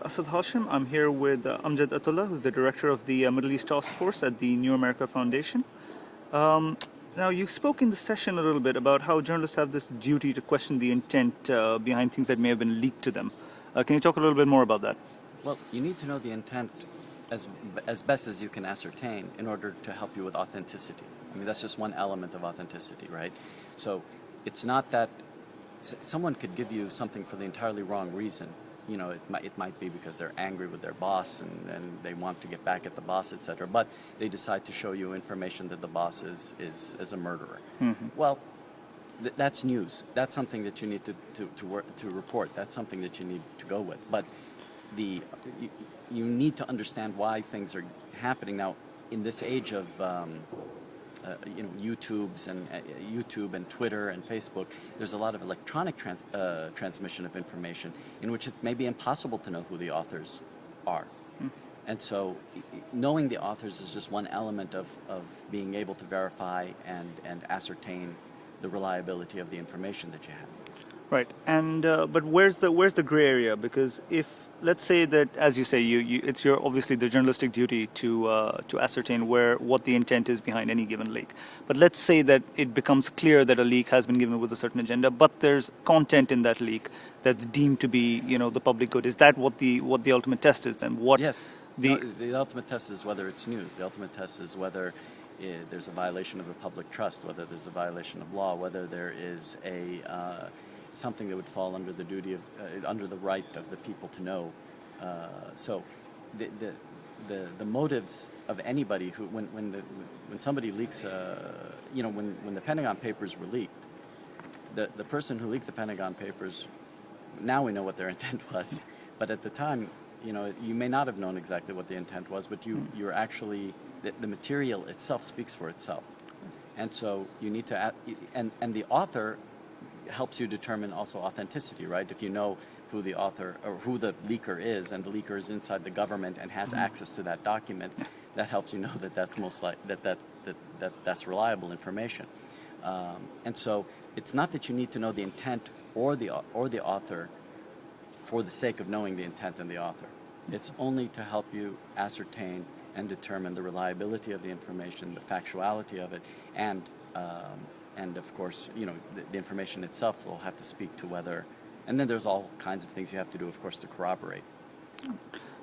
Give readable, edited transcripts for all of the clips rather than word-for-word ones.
Asad Hashim. I'm here with Amjad Atallah, who's the director of the Middle East Task Force at the New America Foundation. Um, Now, you spoke in the session a little bit about how journalists have this duty to question the intent behind things that may have been leaked to them. Can you talk a little bit more about that? Well, you need to know the intent as best as you can ascertain in order to help you with authenticity. I mean, that's just one element of authenticity, right? So it's not that someone could give you something for the entirely wrong reason. You know, it might be because they're angry with their boss and they want to get back at the boss, etc. But they decide to show you information that the boss is a murderer. Mm-hmm. Well, that's news. That's something that you need to report. That's something that you need to go with. But you need to understand why things are happening now in this age of YouTube and Twitter and Facebook. There's a lot of electronic transmission of information in which it may be impossible to know who the authors are. And so knowing the authors is just one element of being able to verify and ascertain the reliability of the information that you have. Right, and but where's the gray area? Because if, let's say that, as you say, it's your obviously the journalistic duty to ascertain what the intent is behind any given leak. But let's say that it becomes clear that a leak has been given with a certain agenda, but there's content in that leak that's deemed to be, the public good. Is that what the ultimate test is then? Yes. The ultimate test is whether it's news. The ultimate test is whether there's a violation of the public trust, whether there's a violation of law, whether there is something that would fall under the duty of under the right of the people to know. So the motives of anybody who when somebody leaks when the Pentagon Papers were leaked, the person who leaked the Pentagon Papers, now we know what their intent was, but at the time, you may not have known exactly what the intent was, but you're actually the material itself speaks for itself, and so you need to and the author helps you determine also authenticity, right? If you know who the author or who the leaker is, and the leaker is inside the government and has access to that document, that helps you know that that's that's reliable information. And so it's not that you need to know the intent or the author for the sake of knowing the intent and the author. It's only to help you ascertain and determine the reliability of the information, the factuality of it, and of course, the information itself will have to speak to whether, and then there's all kinds of things you have to do, of course, to corroborate.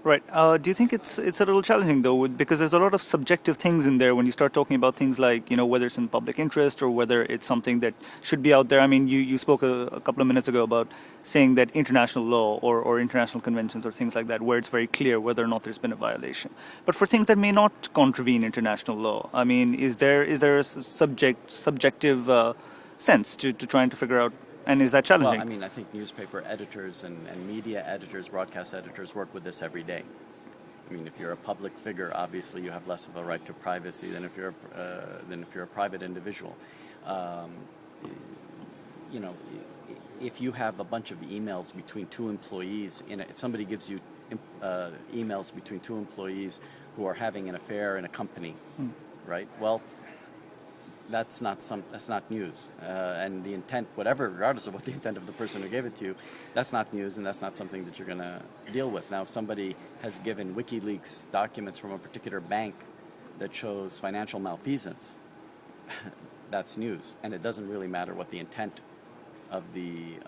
Right. Do you think it's a little challenging though, because there's a lot of subjective things in there when you start talking about things like whether it's in public interest or whether it's something that should be out there. I mean, you spoke a couple of minutes ago about saying that international law or international conventions or things like that, where it's very clear whether or not there's been a violation. But for things that may not contravene international law, I mean, is there a subjective sense to trying to figure out? And is that challenging? Well, I mean, I think newspaper editors and media editors, broadcast editors work with this every day. I mean, if you're a public figure, obviously you have less of a right to privacy than if you're a private individual. If you have a bunch of emails between two employees, if somebody gives you emails between two employees who are having an affair in a company, right? Well, that's not news, and the intent, regardless of what the intent of the person who gave it to you, that's not news, and that's not something that you're going to deal with. Now, if somebody has given WikiLeaks documents from a particular bank that shows financial malfeasance, that's news, and it doesn't really matter what the intent of the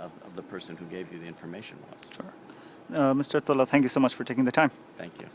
person who gave you the information was. Sure. Mr. Atallah, thank you so much for taking the time. Thank you.